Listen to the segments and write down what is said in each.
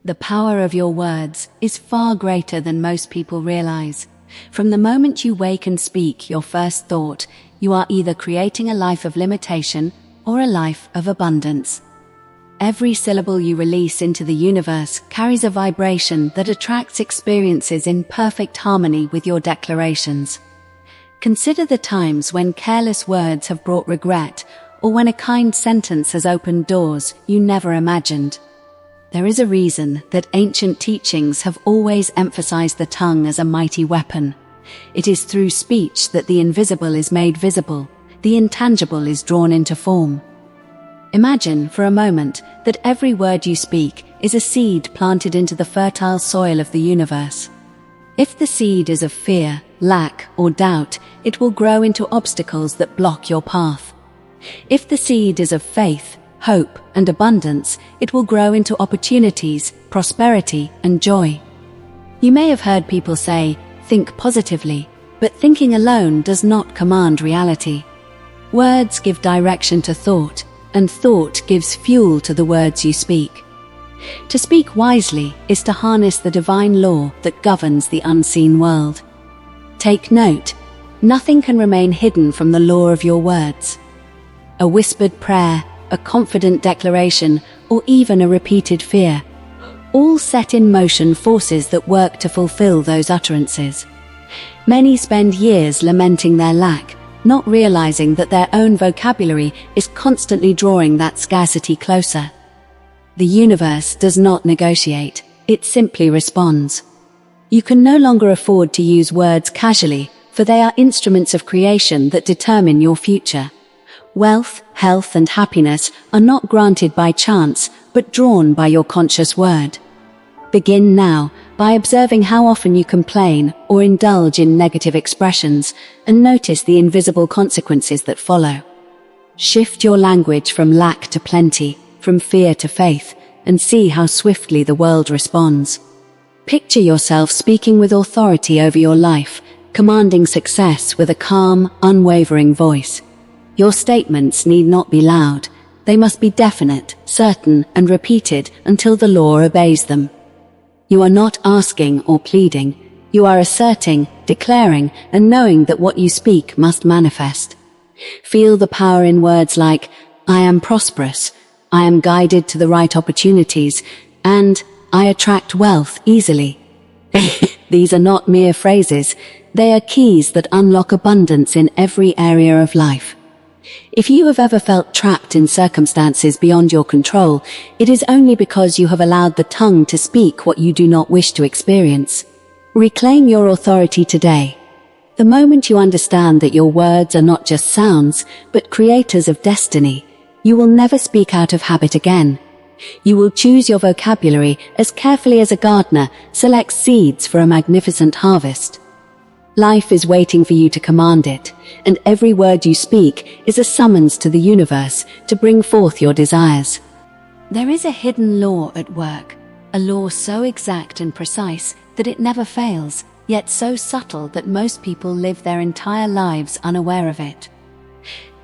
The power of your words is far greater than most people realize. From the moment you wake and speak your first thought, you are either creating a life of limitation or a life of abundance. Every syllable you release into the universe carries a vibration that attracts experiences in perfect harmony with your declarations. Consider the times when careless words have brought regret, or when a kind sentence has opened doors you never imagined. There is a reason that ancient teachings have always emphasized the tongue as a mighty weapon. It is through speech that the invisible is made visible, the intangible is drawn into form. Imagine for a moment that every word you speak is a seed planted into the fertile soil of the universe. If the seed is of fear, lack, or doubt, it will grow into obstacles that block your path. If the seed is of faith, hope, and abundance, it will grow into opportunities, prosperity, and joy. You may have heard people say, "Think positively," but thinking alone does not command reality. Words give direction to thought, and thought gives fuel to the words you speak. To speak wisely is to harness the divine law that governs the unseen world. Take note, nothing can remain hidden from the law of your words. A whispered prayer, a confident declaration, or even a repeated fear, all set in motion forces that work to fulfill those utterances. Many spend years lamenting their lack, not realizing that their own vocabulary is constantly drawing that scarcity closer. The universe does not negotiate, it simply responds. You can no longer afford to use words casually, for they are instruments of creation that determine your future. Wealth, health, and happiness are not granted by chance, but drawn by your conscious word. Begin now by observing how often you complain or indulge in negative expressions, and notice the invisible consequences that follow. Shift your language from lack to plenty, from fear to faith, and see how swiftly the world responds. Picture yourself speaking with authority over your life, commanding success with a calm, unwavering voice. Your statements need not be loud. They must be definite, certain, and repeated until the law obeys them. You are not asking or pleading. You are asserting, declaring, and knowing that what you speak must manifest. Feel the power in words like, "I am prosperous," "I am guided to the right opportunities," and "I attract wealth easily." These are not mere phrases. They are keys that unlock abundance in every area of life. If you have ever felt trapped in circumstances beyond your control, it is only because you have allowed the tongue to speak what you do not wish to experience. Reclaim your authority today. The moment you understand that your words are not just sounds, but creators of destiny, you will never speak out of habit again. You will choose your vocabulary as carefully as a gardener selects seeds for a magnificent harvest. Life is waiting for you to command it, and every word you speak is a summons to the universe to bring forth your desires. There is a hidden law at work, a law so exact and precise that it never fails, yet so subtle that most people live their entire lives unaware of it.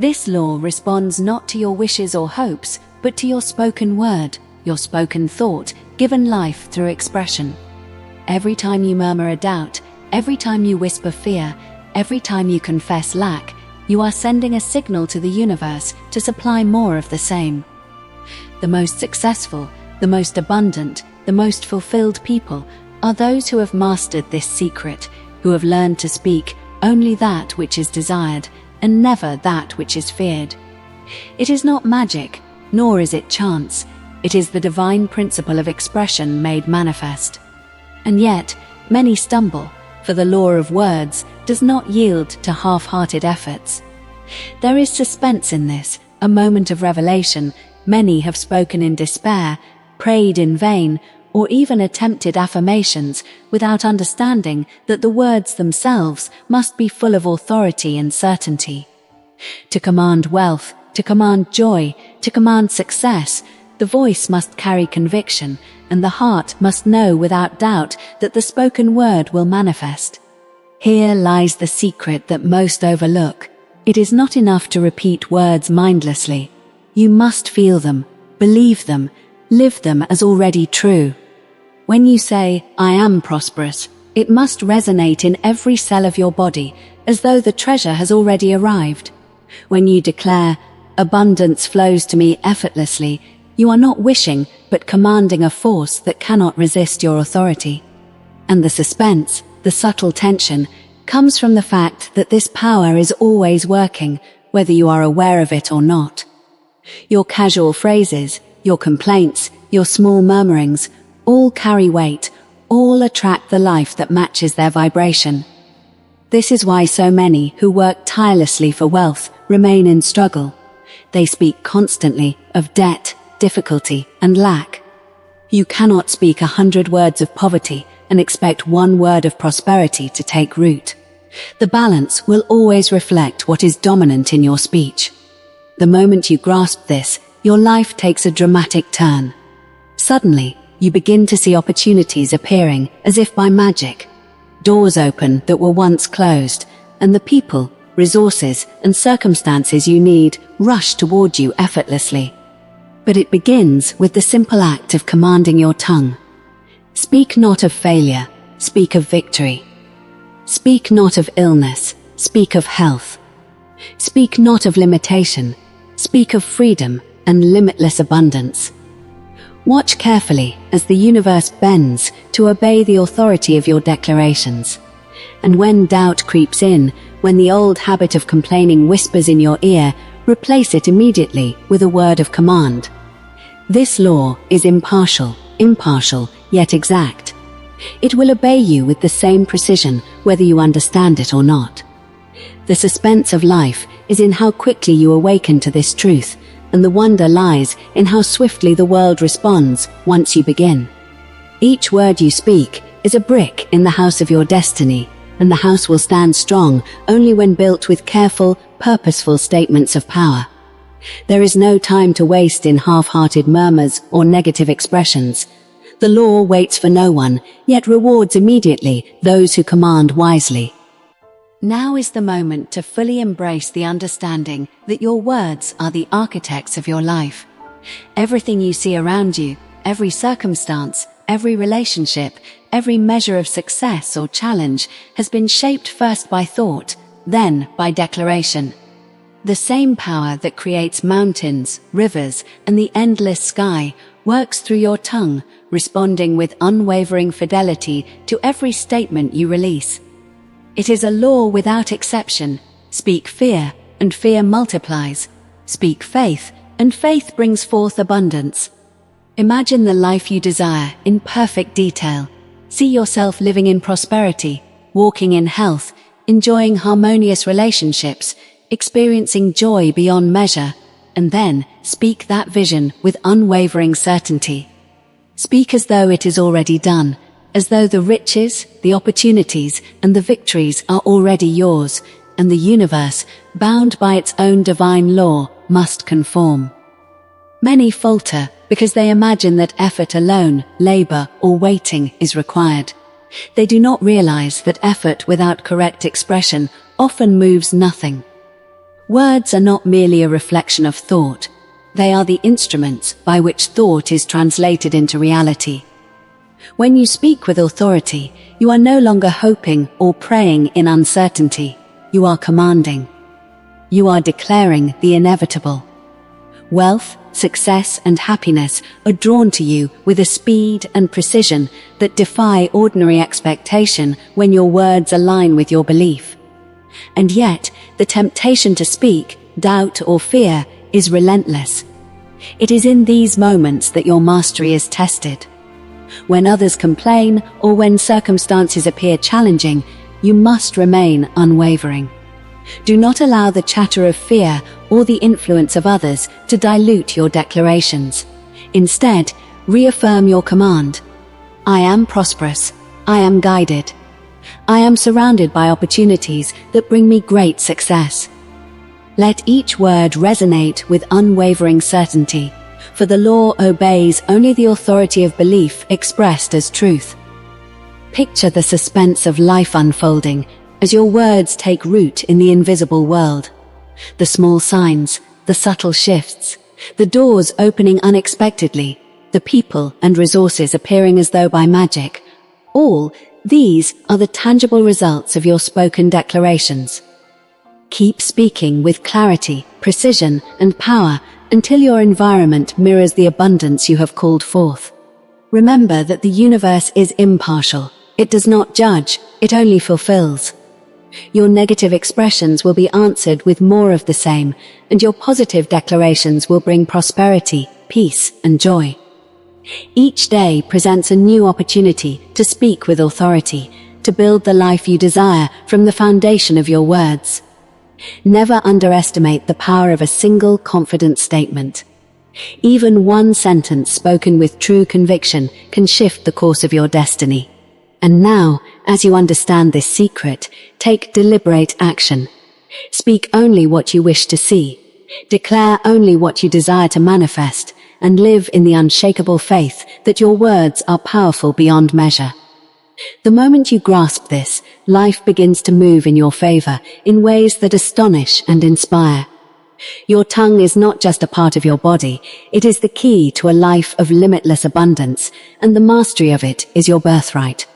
This law responds not to your wishes or hopes, but to your spoken word, your spoken thought, given life through expression. Every time you murmur a doubt, every time you whisper fear, every time you confess lack, you are sending a signal to the universe to supply more of the same. The most successful, the most abundant, the most fulfilled people are those who have mastered this secret, who have learned to speak only that which is desired and never that which is feared. It is not magic, nor is it chance. It is the divine principle of expression made manifest. And yet, many stumble, for the law of words does not yield to half-hearted efforts. There is suspense in this, a moment of revelation. Many have spoken in despair, prayed in vain, or even attempted affirmations without understanding that the words themselves must be full of authority and certainty. To command wealth, to command joy, to command success, the voice must carry conviction, and the heart must know without doubt that the spoken word will manifest. Here lies the secret that most overlook. It is not enough to repeat words mindlessly. You must feel them, believe them, live them as already true. When you say, "I am prosperous," it must resonate in every cell of your body, as though the treasure has already arrived. When you declare, "Abundance flows to me effortlessly," you are not wishing, but commanding a force that cannot resist your authority. And the suspense, the subtle tension, comes from the fact that this power is always working, whether you are aware of it or not. Your casual phrases, your complaints, your small murmurings, all carry weight, all attract the life that matches their vibration. This is why so many who work tirelessly for wealth remain in struggle. They speak constantly of debt, difficulty, and lack. You cannot speak 100 words of poverty and expect one word of prosperity to take root. The balance will always reflect what is dominant in your speech. The moment you grasp this, your life takes a dramatic turn. Suddenly, you begin to see opportunities appearing as if by magic. Doors open that were once closed, and the people, resources, and circumstances you need rush toward you effortlessly. But it begins with the simple act of commanding your tongue. Speak not of failure, speak of victory. Speak not of illness, speak of health. Speak not of limitation, speak of freedom and limitless abundance. Watch carefully as the universe bends to obey the authority of your declarations. And when doubt creeps in, when the old habit of complaining whispers in your ear, replace it immediately with a word of command. This law is impartial, yet exact. It will obey you with the same precision whether you understand it or not. The suspense of life is in how quickly you awaken to this truth, and the wonder lies in how swiftly the world responds once you begin. Each word you speak is a brick in the house of your destiny, and the house will stand strong only when built with careful, purposeful statements of power. There is no time to waste in half-hearted murmurs or negative expressions. The law waits for no one, yet rewards immediately those who command wisely. Now is the moment to fully embrace the understanding that your words are the architects of your life. Everything you see around you, every circumstance, every relationship, every measure of success or challenge has been shaped first by thought, then by declaration. The same power that creates mountains, rivers, and the endless sky works through your tongue, responding with unwavering fidelity to every statement you release. It is a law without exception. Speak fear, and fear multiplies. Speak faith, and faith brings forth abundance. Imagine the life you desire in perfect detail. See yourself living in prosperity, walking in health, enjoying harmonious relationships, experiencing joy beyond measure, and then speak that vision with unwavering certainty. Speak as though it is already done, as though the riches, the opportunities, and the victories are already yours, and the universe, bound by its own divine law, must conform. Many falter because they imagine that effort alone, labor, or waiting is required. They do not realize that effort without correct expression often moves nothing. Words are not merely a reflection of thought. They are the instruments by which thought is translated into reality. When you speak with authority, you are no longer hoping or praying in uncertainty. You are commanding. You are declaring the inevitable. Wealth, success, and happiness are drawn to you with a speed and precision that defy ordinary expectation when your words align with your belief. And yet, the temptation to speak, doubt, or fear is relentless. It is in these moments that your mastery is tested. When others complain or when circumstances appear challenging, you must remain unwavering. Do not allow the chatter of fear or the influence of others to dilute your declarations. Instead, reaffirm your command. I am prosperous. I am guided. I am surrounded by opportunities that bring me great success. Let each word resonate with unwavering certainty, for the law obeys only the authority of belief expressed as truth. Picture the suspense of life unfolding as your words take root in the invisible world. The small signs, the subtle shifts, the doors opening unexpectedly, the people and resources appearing as though by magic. All these are the tangible results of your spoken declarations. Keep speaking with clarity, precision, and power until your environment mirrors the abundance you have called forth. Remember that the universe is impartial. It does not judge, it only fulfills. Your negative expressions will be answered with more of the same, and your positive declarations will bring prosperity, peace, and joy. Each day presents a new opportunity to speak with authority, to build the life you desire from the foundation of your words. Never underestimate the power of a single confident statement. Even one sentence spoken with true conviction can shift the course of your destiny. And now, as you understand this secret, take deliberate action. Speak only what you wish to see. Declare only what you desire to manifest, and live in the unshakable faith that your words are powerful beyond measure. The moment you grasp this, life begins to move in your favor in ways that astonish and inspire. Your tongue is not just a part of your body, it is the key to a life of limitless abundance, and the mastery of it is your birthright.